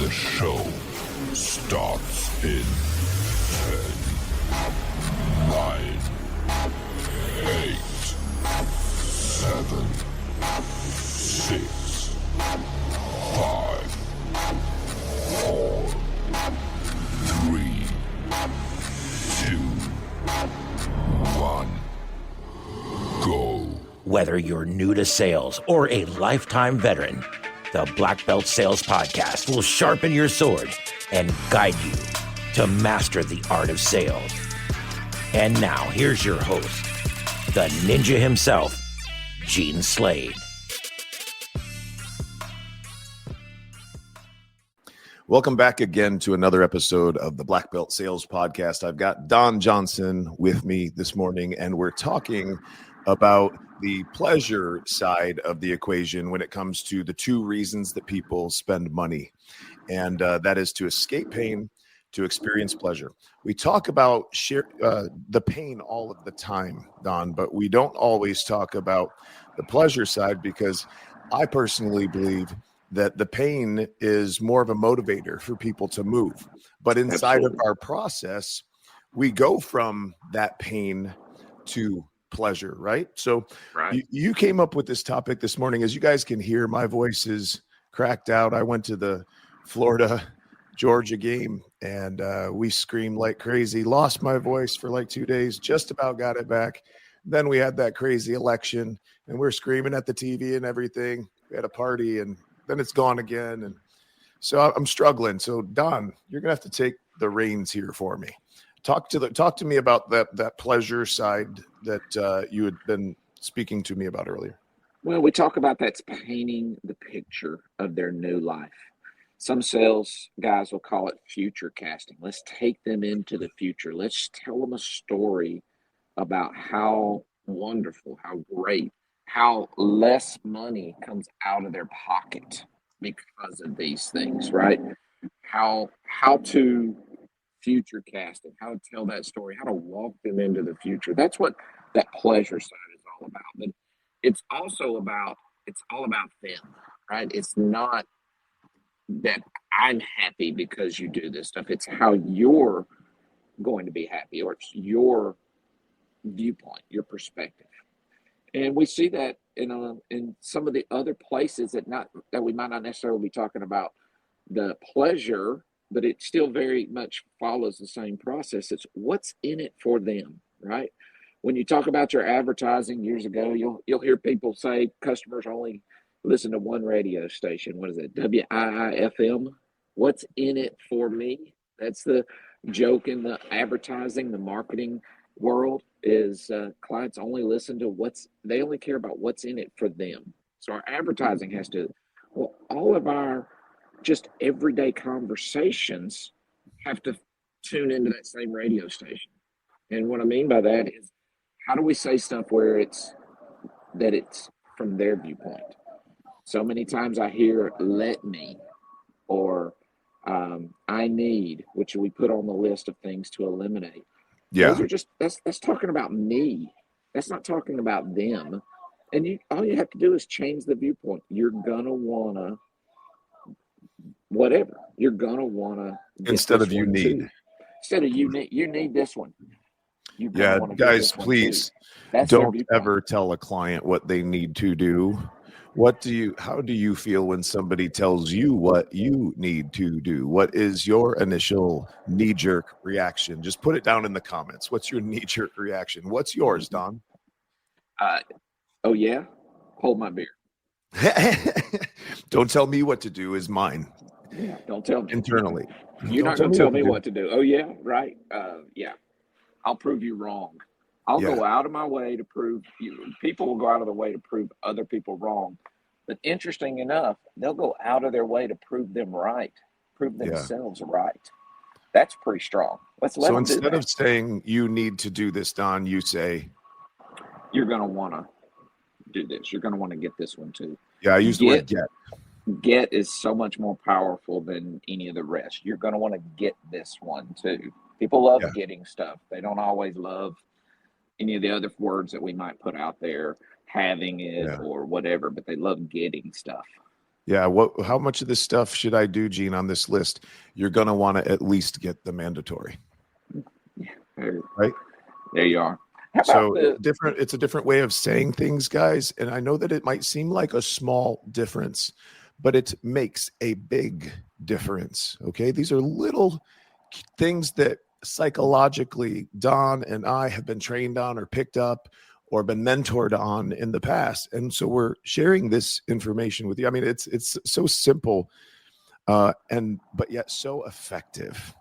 The show starts in 10, 9, 8, 7, 6, 5, 4, 3, 2, 1, go. Whether you're new to sales or a lifetime veteran, the Blackbelt Sales Podcast will sharpen your sword and guide you to master the art of sales. And now, here's your host, the ninja himself, Gene Slade. Welcome back again to another episode of the Blackbelt Sales Podcast. I've got Don Johnson with me this morning, and we're talking about the pleasure side of the equation when it comes to the two reasons that people spend money. And that is to escape pain, to experience pleasure. We talk about the pain all of the time, Don, but we don't always talk about the pleasure side, because I personally believe that the pain is more of a motivator for people to move. But inside of our process, we go from that pain to pleasure, right? So You came up with this topic this morning. As you guys can hear, my voice is cracked out. I went to the Florida-Georgia game, and we screamed like crazy, lost my voice for like 2 days, just about got it back. Then we had that crazy election, and we're screaming at the TV and everything. We had a party, and then it's gone again. And so I'm struggling. So Don, you're going to have to take the reins here for me. Talk to me about that pleasure side that you had been speaking to me about earlier. Well, we talk about that's painting the picture of their new life. Some sales guys will call it future casting. Let's take them into the future. Let's tell them a story about how wonderful, how great, how less money comes out of their pocket because of these things, right? How to future casting, how to tell that story, how to walk them into the future. That's what that pleasure side is all about. But it's all about them, right? It's not that I'm happy because you do this stuff. It's how you're going to be happy, or it's your viewpoint, your perspective. And we see that in some of the other places that we might not necessarily be talking about the pleasure, but it still very much follows the same process. It's what's in it for them, right? When you talk about your advertising years ago, you'll hear people say customers only listen to one radio station. What is it? WIIFM. What's in it for me? That's the joke in the advertising, the marketing world, is clients only listen to they only care about what's in it for them. So our advertising has to, all of our just everyday conversations have to tune into that same radio station. And what I mean by that is, how do we say stuff where it's from their viewpoint? So many times I hear "let me" or "I need," which we put on the list of things to eliminate. Yeah, those are just that's talking about me. That's not talking about them. And all you have to do is change the viewpoint. You're gonna wanna whatever. You're gonna wanna instead of you need. Too. Instead of you need this one. Yeah, guys, please don't ever tell a client what they need to do. How do you feel when somebody tells you what you need to do? What is your initial knee-jerk reaction? Just put it down in the comments. What's your knee-jerk reaction? What's yours, Don? Oh yeah, hold my beer. Don't tell me what to do is mine. Yeah, don't tell me internally. You're not going to tell me what to do. Oh yeah, right. Yeah, I'll prove you wrong. I'll go out of my way to prove you. People will go out of the way to prove other people wrong. But interesting enough, they'll go out of their way to prove them right, prove themselves right. That's pretty strong. So instead of saying you need to do this, Don, you say you're going to want to do this. You're going to want to get this one too. Yeah, I use the word get. Get is so much more powerful than any of the rest. You're going to want to get this one too. People love getting stuff. They don't always love any of the other words that we might put out there, having it or whatever, but they love getting stuff. Yeah. How much of this stuff should I do, Gene, on this list? You're going to want to at least get the mandatory, right? There you are. How about So it's a different way of saying things, guys. And I know that it might seem like a small difference, but it makes a big difference. Okay. These are little things that psychologically Don and I have been trained on or picked up or been mentored on in the past. And so we're sharing this information with you. I mean, it's so simple, but yet so effective.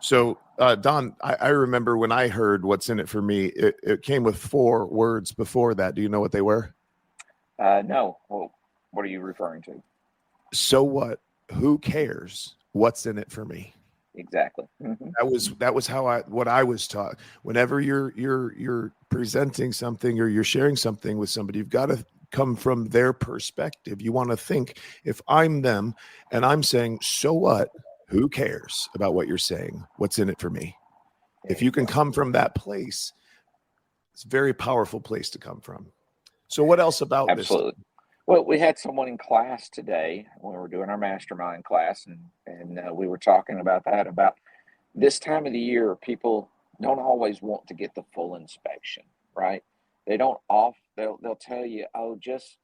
So, Don, I remember when I heard what's in it for me, it came with 4 words before that. Do you know what they were? No. Well, what are you referring to? So what? Who cares? What's in it for me? Exactly. Mm-hmm. That was what I was taught. Whenever you're presenting something or you're sharing something with somebody, you've got to come from their perspective. You want to think, if I'm them and I'm saying, so what? Who cares about what you're saying? What's in it for me? If you can come from that place, it's a very powerful place to come from. So what else about Absolutely. this? Well, we had someone in class today when we were doing our mastermind class, and we were talking about this time of the year, people don't always want to get the full inspection, right? They don't they'll tell you, oh, just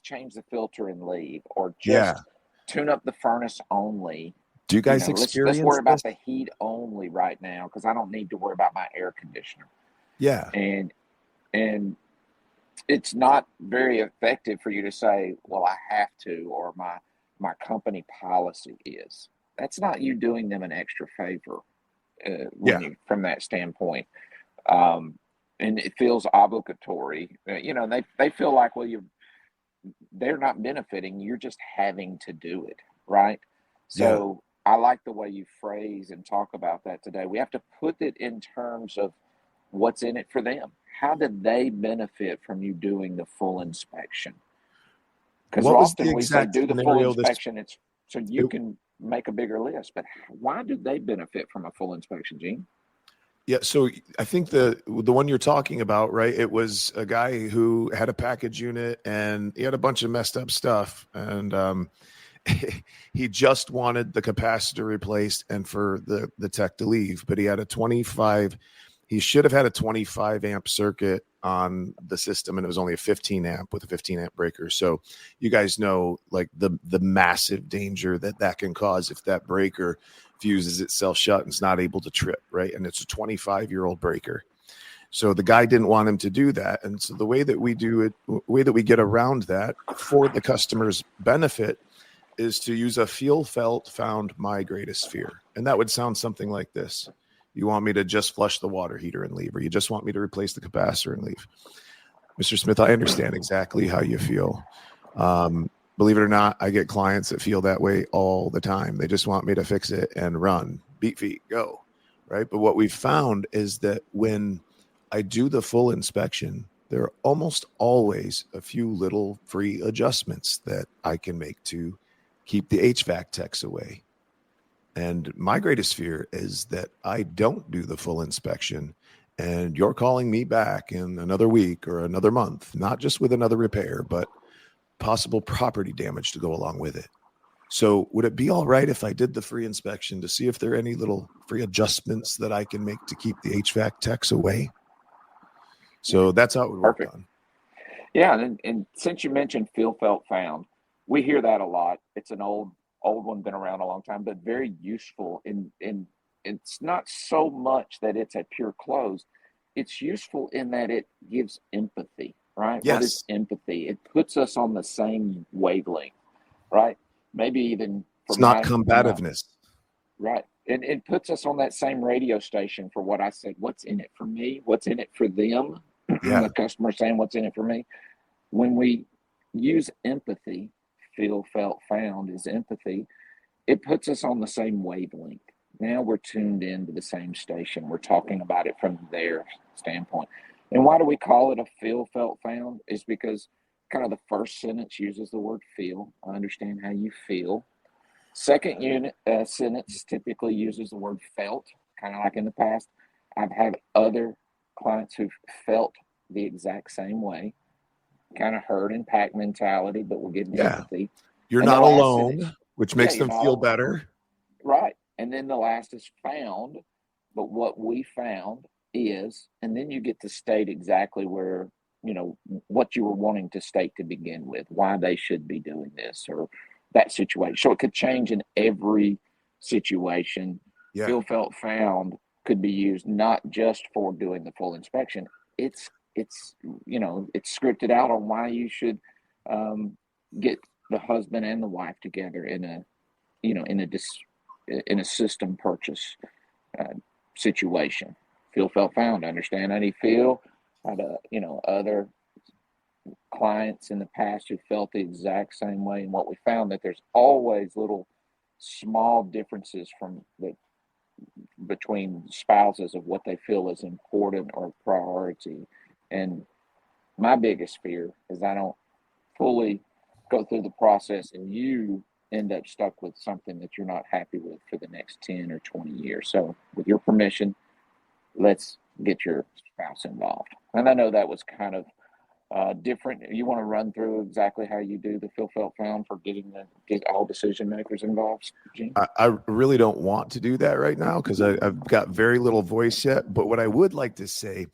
change the filter and leave, or just tune up the furnace only. Do you guys experience let's worry this? about the heat only right now, because I don't need to worry about my air conditioner. Yeah. And it's not very effective for you to say, well, I have to, or my company policy is. That's not you doing them an extra favor from that standpoint. And it feels obligatory. They feel like, well, they're not benefiting. You're just having to do it, right? So I like the way you phrase and talk about that today. We have to put it in terms of what's in it for them. How did they benefit from you doing the full inspection? Because often we say do the full inspection, it's so you can make a bigger list. But why do they benefit from a full inspection, Gene? Yeah, so I think the one you're talking about, right? It was a guy who had a package unit and he had a bunch of messed up stuff, and he just wanted the capacitor replaced and for the tech to leave, but he had he should have had a 25 amp circuit on the system, and it was only a 15 amp with a 15 amp breaker. So you guys know, like, the massive danger that can cause if that breaker fuses itself shut and is not able to trip, right? And it's a 25-year-old breaker. So the guy didn't want him to do that. And so the way that we do it, the way that we get around that for the customer's benefit, is to use a feel, felt, found, my greatest fear. And that would sound something like this. You want me to just flush the water heater and leave, or you just want me to replace the capacitor and leave. Mr. Smith, I understand exactly how you feel. Believe it or not, I get clients that feel that way all the time. They just want me to fix it and run, beat feet, go, right? But what we've found is that when I do the full inspection, there are almost always a few little free adjustments that I can make to keep the HVAC techs away. And my greatest fear is that I don't do the full inspection and you're calling me back in another week or another month, not just with another repair, but possible property damage to go along with it. So would it be all right if I did the free inspection to see if there are any little free adjustments that I can make to keep the HVAC techs away? So that's how it would work. Perfect. On. Yeah. And since you mentioned feel, felt, found, we hear that a lot. It's an old one, been around a long time, but very useful. And it's not so much that it's a pure close. It's useful in that it gives empathy, right? Yes. What is empathy? It puts us on the same wavelength, right? Maybe even it's not combativeness. Right. And it puts us on that same radio station for what I said. What's in it for me? What's in it for them? Yeah. The customer saying what's in it for me. When we use empathy, feel, felt, found is empathy, it puts us on the same wavelength. Now we're tuned into the same station. We're talking about it from their standpoint. And why do we call it a feel, felt, found? Is because kind of the first sentence uses the word feel. I understand how you feel. Second sentence typically uses the word felt, kind of like in the past. I've had other clients who've felt the exact same way. Kind of herd and pack mentality, but we're getting empathy. You're And the not last alone, sentence, which yeah, makes you're them not feel alone. better. Right. And then the last is found, but what we found is, and then you get to state exactly where, what you were wanting to state to begin with, why they should be doing this or that situation. So it could change in every situation. Yeah. Feel, felt, found could be used not just for doing the full inspection. It's it's scripted out on why you should get the husband and the wife together in a in a system purchase situation. Feel, felt, found. Understand how you feel. Had other clients in the past who felt the exact same way, and what we found that there's always little small differences between spouses of what they feel is important or priority. And my biggest fear is I don't fully go through the process and you end up stuck with something that you're not happy with for the next 10 or 20 years. So with your permission, let's get your spouse involved. And I know that was kind of different. You want to run through exactly how you do the feel, felt, found for get all decision makers involved, Gene? I really don't want to do that right now because I've got very little voice yet. But what I would like to say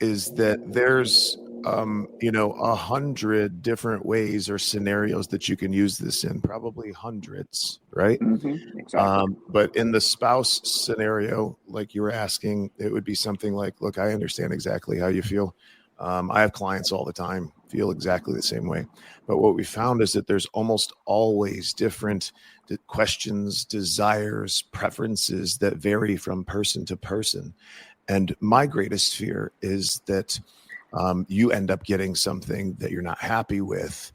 is that there's 100 different ways or scenarios that you can use this in, probably hundreds, right? Mm-hmm, exactly. But in the spouse scenario, like you were asking, it would be something like, look, I understand exactly how you feel. I have clients all the time feel exactly the same way. But what we found is that there's almost always different questions, desires, preferences that vary from person to person. And my greatest fear is that you end up getting something that you're not happy with,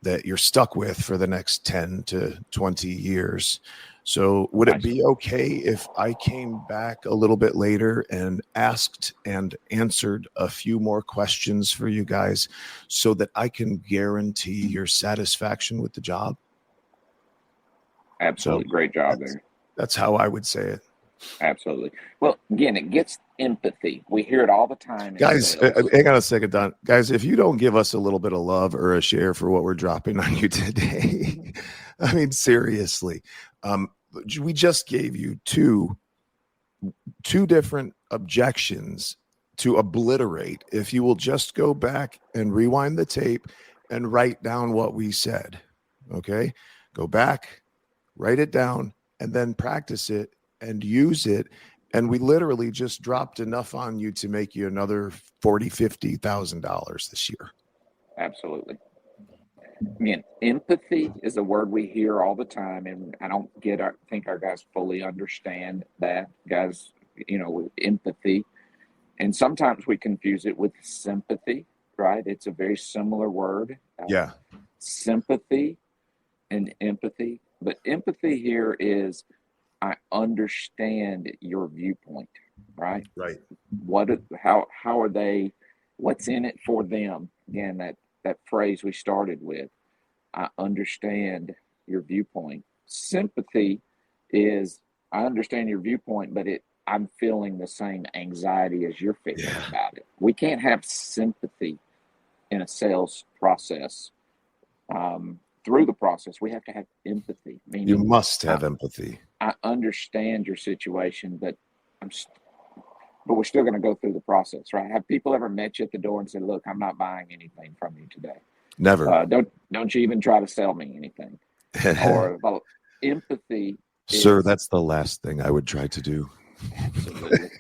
that you're stuck with for the next 10 to 20 years. So would it be okay if I came back a little bit later and asked and answered a few more questions for you guys so that I can guarantee your satisfaction with the job? Absolutely. So great job there. That's how I would say it. Absolutely. Well, again, it gets empathy. We hear it all the time. Guys, hang on a second, Don. Guys, if you don't give us a little bit of love or a share for what we're dropping on you today, I mean, seriously, we just gave you two different objections to obliterate. If you will just go back and rewind the tape and write down what we said, okay? Go back, write it down, and then practice it and use it. And we literally just dropped enough on you to make you another $40,000, $50,000 this year. Absolutely. Again, empathy is a word we hear all the time, and I don't think our guys fully understand that, guys, with empathy. And sometimes we confuse it with sympathy, right? It's a very similar word. Yeah. Sympathy and empathy. But empathy here is I understand your viewpoint, right? Right. How are they, what's in it for them? Again, that phrase we started with, I understand your viewpoint. Sympathy is I understand your viewpoint, but I'm feeling the same anxiety as you're feeling about it. We can't have sympathy in a sales process. Through the process, we have to have empathy. Meaning you must have empathy. I understand your situation, but we're still going to go through the process, right? Have people ever met you at the door and said, "Look, I'm not buying anything from you today"? Never. Don't you even try to sell me anything. Or empathy. Sir, that's the last thing I would try to do. Absolutely.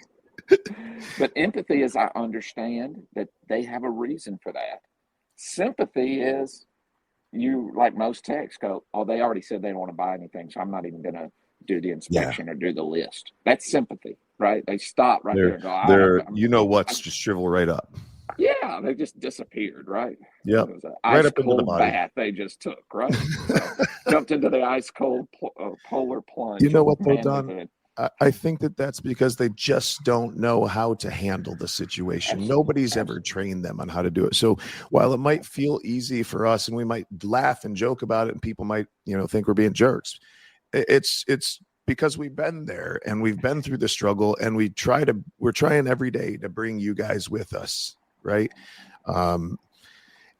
But empathy is I understand that they have a reason for that. Sympathy is you, like most techs, go, oh, they already said they don't want to buy anything, so I'm not even going to do the inspection or do the list. That's sympathy, right? They stop right there and go, just shrivel right up. Yeah, they just disappeared, right? Yeah, right up into the body. Bath they just took, right? So, jumped into the ice cold polar plunge. You know what, though, Don? I think that's because they just don't know how to handle the situation. Absolutely. Nobody's ever trained them on how to do it. So while it might feel easy for us and we might laugh and joke about it and people might, think we're being jerks, it's because we've been there and we've been through the struggle and we're trying every day to bring you guys with us. Right.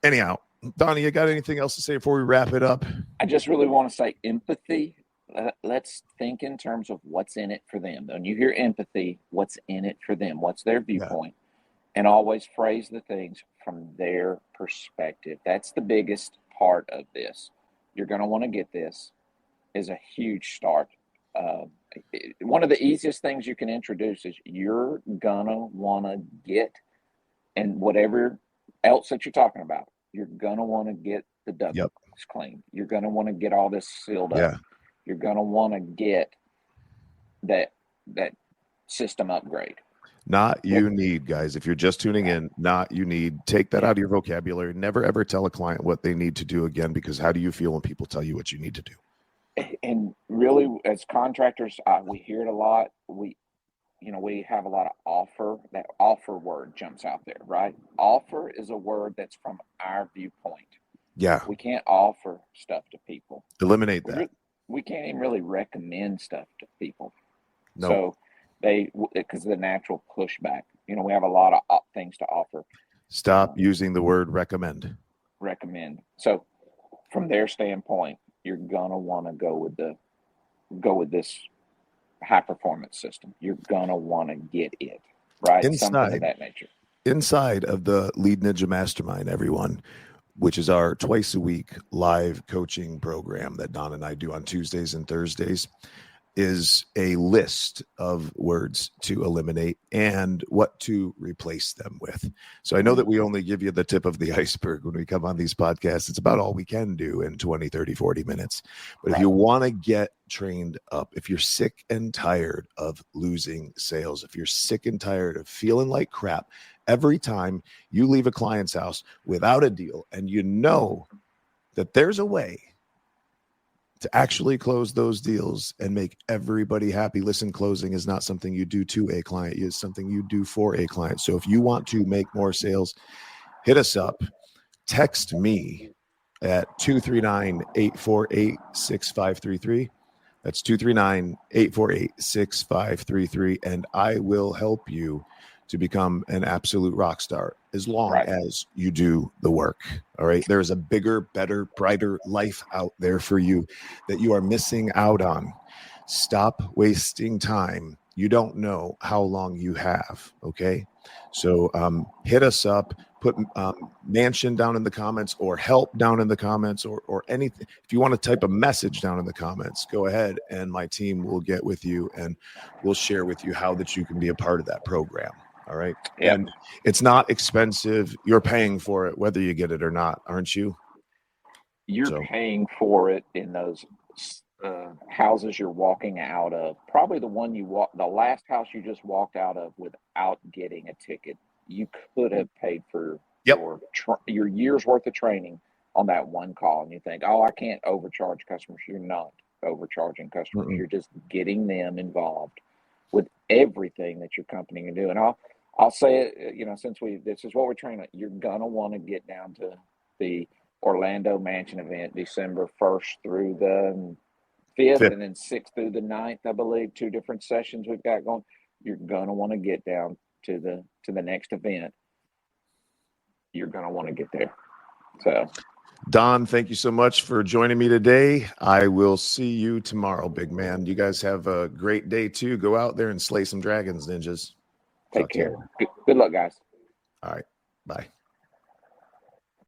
Anyhow, Donnie, you got anything else to say before we wrap it up? I just really want to say empathy. Let's think in terms of what's in it for them. When you hear empathy, what's in it for them? What's their viewpoint? And always phrase the things from their perspective. That's the biggest part of this. You're going to want to get this is a huge start. One of the easiest things you can introduce is you're going to want to get, and whatever else that you're talking about, you're going to want to get the ducts clean. You're going to want to get all this sealed up. You're going to want to get that system upgrade. Not you need, guys. If you're just tuning in, not you need. Take that out of your vocabulary. Never, ever tell a client what they need to do again, because how do you feel when people tell you what you need to do? And really, as contractors, we hear it a lot. We have a lot of offer. That offer word jumps out there, right? Offer is a word that's from our viewpoint. Yeah. We can't offer stuff to people. Eliminate that. We can't even really recommend stuff to people. No. So because of the natural pushback, we have a lot of things to offer. Stop using the word recommend. So from their standpoint, you're gonna want to go with this high performance system. You're gonna want to get it right. Something of that nature. Inside of the Lead Ninja Mastermind, everyone, which is our twice a week live coaching program that Don and I do on Tuesdays and Thursdays, is a list of words to eliminate and what to replace them with. So I know that we only give you the tip of the iceberg when we come on these podcasts. It's about all we can do in 20, 30, 40 minutes. But if you want to get trained up, if you're sick and tired of losing sales, if you're sick and tired of feeling like crap every time you leave a client's house without a deal, and you know that there's a way to actually close those deals and make everybody happy. Listen, closing is not something you do to a client. It's something you do for a client. So if you want to make more sales, hit us up. Text me at 239-848-6533. That's 239-848-6533. And I will help you to become an absolute rock star as long as you do the work. All right. There is a bigger, better, brighter life out there for you that you are missing out on. Stop wasting time. You don't know how long you have. Okay. So hit us up, put mansion down in the comments or help down in the comments or anything. If you want to type a message down in the comments, go ahead and my team will get with you and we'll share with you how that you can be a part of that program. All right. Yep. And it's not expensive. You're paying for it, whether you get it or not, aren't you? You're paying for it in those houses you're walking out of. Probably the last house you just walked out of without getting a ticket. You could have paid for your year's worth of training on that one call. And you think, I can't overcharge customers. You're not overcharging customers. Mm-mm. You're just getting them involved with everything that your company can do. And I'll say it, since this is what we're training, you're going to want to get down to the Orlando Mansion event, December 1st through the 5th, and then 6th through the 9th, I believe, 2 different sessions we've got going. You're going to want to get down to the next event. You're going to want to get there. So, Don, thank you so much for joining me today. I will see you tomorrow, big man. You guys have a great day too. Go out there and slay some dragons, ninjas. Take care. Good luck, guys. All right. Bye.